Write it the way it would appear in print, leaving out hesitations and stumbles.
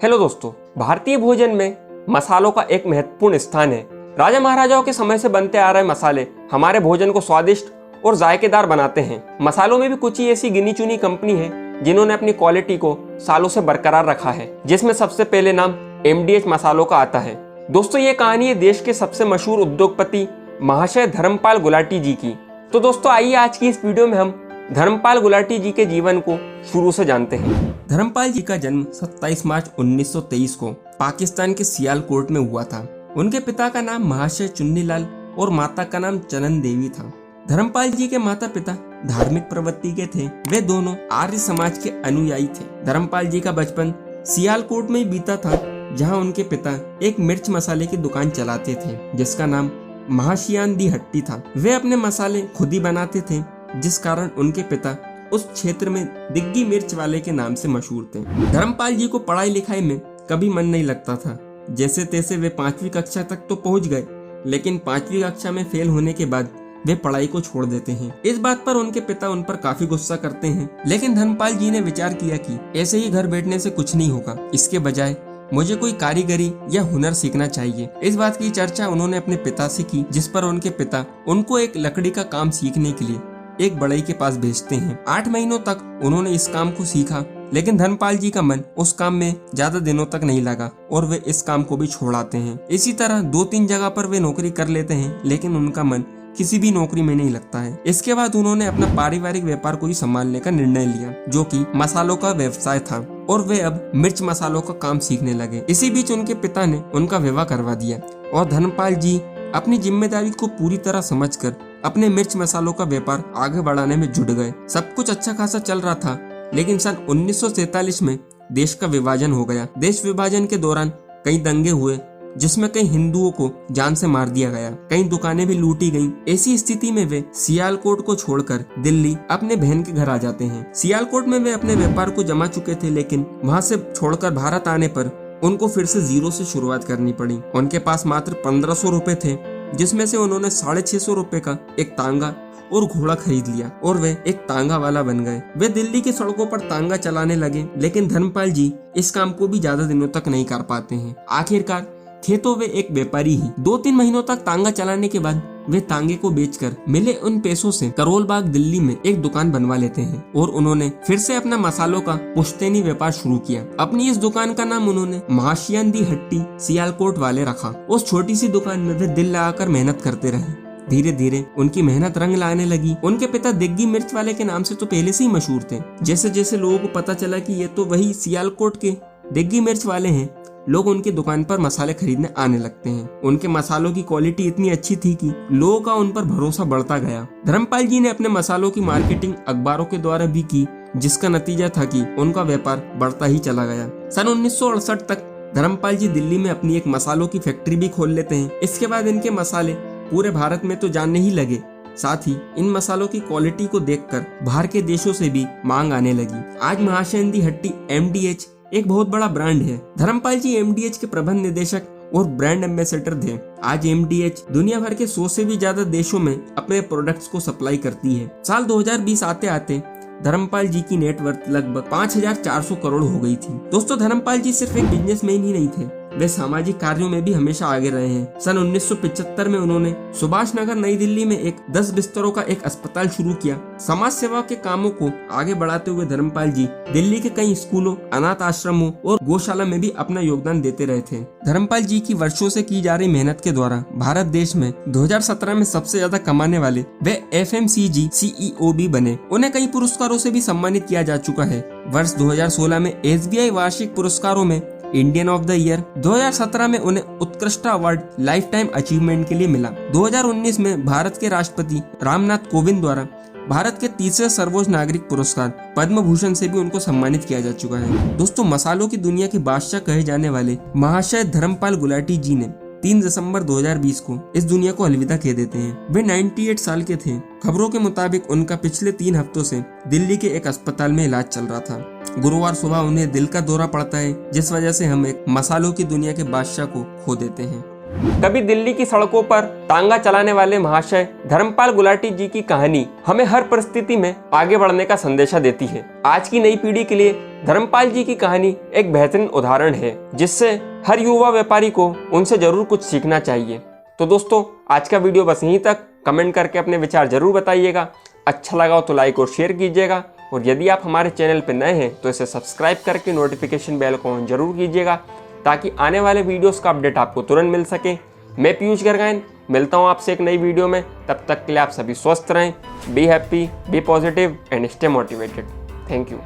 Hello दोस्तों, भारतीय भोजन में मसालों का एक महत्वपूर्ण स्थान है। राजा महाराजाओं के समय से बनते आ रहे मसाले हमारे भोजन को स्वादिष्ट और जायकेदार बनाते हैं। मसालों में भी कुछ ही ऐसी गिनी चुनी कंपनी है जिन्होंने अपनी क्वालिटी को सालों से बरकरार रखा है, जिसमें सबसे पहले नाम MDH मसालों का आता है। दोस्तों, ये कहानी है देश के सबसे मशहूर उद्योगपति महाशय धर्मपाल गुलाटी जी की। तो दोस्तों, आइए आज की इस वीडियो में हम धर्मपाल गुलाटी जी के जीवन को शुरू से जानते हैं। धर्मपाल जी का जन्म 27 मार्च 1923 को पाकिस्तान के सियालकोट में हुआ था। उनके पिता का नाम महाशय चुन्नीलाल और माता का नाम चनन देवी था। धर्मपाल जी के माता पिता धार्मिक प्रवृत्ति के थे। वे दोनों आर्य समाज के अनुयायी थे। धर्मपाल जी का बचपन सियालकोट में ही बीता था, जहां उनके पिता एक मिर्च मसाले की दुकान चलाते थे जिसका नाम महाशियान दी हट्टी था। वे अपने मसाले खुद ही बनाते थे, जिस कारण उनके पिता उस क्षेत्र में दिग्गी मिर्च वाले के नाम से मशहूर थे। धर्मपाल जी को पढ़ाई लिखाई में कभी मन नहीं लगता था। जैसे तैसे वे 5वीं कक्षा तक तो पहुंच गए, लेकिन 5वीं कक्षा में फेल होने के बाद वे पढ़ाई को छोड़ देते हैं। इस बात पर उनके पिता उन पर काफी गुस्सा करते हैं, लेकिन धर्मपाल जी ने विचार किया कि ऐसे ही घर बैठने से कुछ नहीं होगा, इसके बजाय मुझे कोई कारीगरी या हुनर सीखना चाहिए। इस बात की चर्चा उन्होंने अपने पिता से की, जिस पर उनके पिता उनको एक लकड़ी का काम सीखने के लिए एक बढ़ई के पास भेजते हैं। 8 महीनों तक उन्होंने इस काम को सीखा, लेकिन धर्मपाल जी का मन उस काम में ज्यादा दिनों तक नहीं लगा और वे इस काम को भी छोड़ आते हैं। इसी तरह 2-3 जगह पर वे नौकरी कर लेते हैं, लेकिन उनका मन किसी भी नौकरी में नहीं लगता है। इसके बाद उन्होंने अपना पारिवारिक व्यापार को ही संभालने का निर्णय लिया, जो कि मसालों का व्यवसाय था, और वे अब मिर्च मसालों का काम सीखने लगे। इसी बीच उनके पिता ने उनका विवाह करवा दिया और धर्मपाल जी अपनी जिम्मेदारी को पूरी तरह समझकर अपने मिर्च मसालों का व्यापार आगे बढ़ाने में जुट गए। सब कुछ अच्छा खासा चल रहा था, लेकिन सन 1947 में देश का विभाजन हो गया। देश विभाजन के दौरान कई दंगे हुए, जिसमें कई हिंदुओं को जान से मार दिया गया। कई दुकानें भी लूटी गईं। ऐसी स्थिति में वे सियालकोट को छोड़कर दिल्ली अपने बहन के घर आ जाते हैं। सियालकोट में वे अपने व्यापार को जमा चुके थे, लेकिन वहां से छोड़कर भारत आने पर उनको फिर से जीरो से शुरुआत करनी पड़ी। उनके पास मात्र 1500 रुपए थे, जिसमें से उन्होंने 650 रुपए का एक तांगा और घोड़ा खरीद लिया और वे एक तांगा वाला बन गए। वे दिल्ली की सड़कों पर तांगा चलाने लगे, लेकिन धर्मपाल जी इस काम को भी ज्यादा दिनों तक नहीं कर पाते हैं। आखिरकार थे तो वे एक व्यापारी ही। 2-3 महीनों तक तांगा चलाने के बाद वे तांगे को बेचकर मिले उन पैसों से करोल बाग दिल्ली में एक दुकान बनवा लेते हैं और उन्होंने फिर से अपना मसालों का पुश्तैनी व्यापार शुरू किया। अपनी इस दुकान का नाम उन्होंने महाशियान दी हट्टी सियालकोट वाले रखा। उस छोटी सी दुकान में वे दिल लगाकर मेहनत करते रहे। धीरे धीरे उनकी मेहनत रंग लाने लगी। उनके पिता दिग्गी मिर्च वाले के नाम से तो पहले से ही मशहूर थे। जैसे जैसे लोगों को पता चला कि ये तो वही सियालकोट के दिग्गी मिर्च वाले हैं, लोग उनकी दुकान पर मसाले खरीदने आने लगते हैं। उनके मसालों की क्वालिटी इतनी अच्छी थी कि लोगों का उन पर भरोसा बढ़ता गया। धर्मपाल जी ने अपने मसालों की मार्केटिंग अखबारों के द्वारा भी की, जिसका नतीजा था कि उनका व्यापार बढ़ता ही चला गया। सन 1968 तक धर्मपाल जी दिल्ली में अपनी एक मसालों की फैक्ट्री भी खोल लेते हैं। इसके बाद इनके मसाले पूरे भारत में तो जानने ही लगे, साथ ही इन मसालों की क्वालिटी को देखकर बाहर के देशों से भी मांग आने लगी। आज महाशय दी हट्टी MDH एक बहुत बड़ा ब्रांड है। धर्मपाल जी MDH के प्रबंध निदेशक और ब्रांड एम्बेसडर थे। आज MDH दुनिया भर के 100 से भी ज्यादा देशों में अपने प्रोडक्ट्स को सप्लाई करती है। साल 2020 आते आते धर्मपाल जी की नेटवर्थ लगभग 5400 करोड़ हो गई थी। दोस्तों, धर्मपाल जी सिर्फ एक बिजनेसमैन ही नहीं थे, वे सामाजिक कार्यों में भी हमेशा आगे रहे हैं। सन 1975 में उन्होंने सुभाष नगर नई दिल्ली में एक 10 बिस्तरों का एक अस्पताल शुरू किया। समाज सेवा के कामों को आगे बढ़ाते हुए धर्मपाल जी दिल्ली के कई स्कूलों, अनाथ आश्रमों और गौशाला में भी अपना योगदान देते रहे थे। धर्मपाल जी की वर्षों से की जा रही मेहनत के द्वारा भारत देश में 2017 में सबसे ज्यादा कमाने वाले वे FMCG CEO भी बने। उन्हें कई पुरस्कारों से भी सम्मानित किया जा चुका है। वर्ष 2016 में SBI वार्षिक पुरस्कारों में इंडियन ऑफ द ईयर, 2017 में उन्हें उत्कृष्ट अवार्ड लाइफ टाइम अचीवमेंट के लिए मिला। 2019 में भारत के राष्ट्रपति रामनाथ कोविंद द्वारा भारत के तीसरे सर्वोच्च नागरिक पुरस्कार पद्म भूषण से भी उनको सम्मानित किया जा चुका है। दोस्तों, मसालों की दुनिया के बादशाह कहे जाने वाले महाशय धर्मपाल गुलाटी जी ने 3 दिसंबर 2020 को इस दुनिया को अलविदा कह देते हैं। वे 98 साल के थे। खबरों के मुताबिक उनका पिछले 3 हफ्तों से दिल्ली के एक अस्पताल में इलाज चल रहा था। गुरुवार सुबह उन्हें दिल का दौरा पड़ता है, जिस वजह से हम एक मसालों की दुनिया के बादशाह को खो देते हैं। तभी दिल्ली की सड़कों पर तांगा चलाने वाले महाशय धर्मपाल गुलाटी जी की कहानी हमें हर परिस्थिति में आगे बढ़ने का संदेशा देती है। आज की नई पीढ़ी के लिए धर्मपाल जी की कहानी एक बेहतरीन उदाहरण है जिससे हर युवा व्यापारी को उनसे जरूर कुछ सीखना चाहिए। तो दोस्तों, आज का वीडियो बस यहीं तक। कमेंट करके अपने विचार जरूर बताइएगा। अच्छा लगा हो तो लाइक और शेयर कीजिएगा, और यदि आप हमारे चैनल पर नए हैं तो इसे सब्सक्राइब करके नोटिफिकेशन बेल को ऑन जरूर कीजिएगा, ताकि आने वाले वीडियोस का अपडेट आपको तुरंत मिल सके। मैं पीयूष गर्गाइन मिलता हूँ आपसे एक नई वीडियो में। तब तक के लिए आप सभी स्वस्थ रहें, be happy, be positive and stay motivated. Thank you.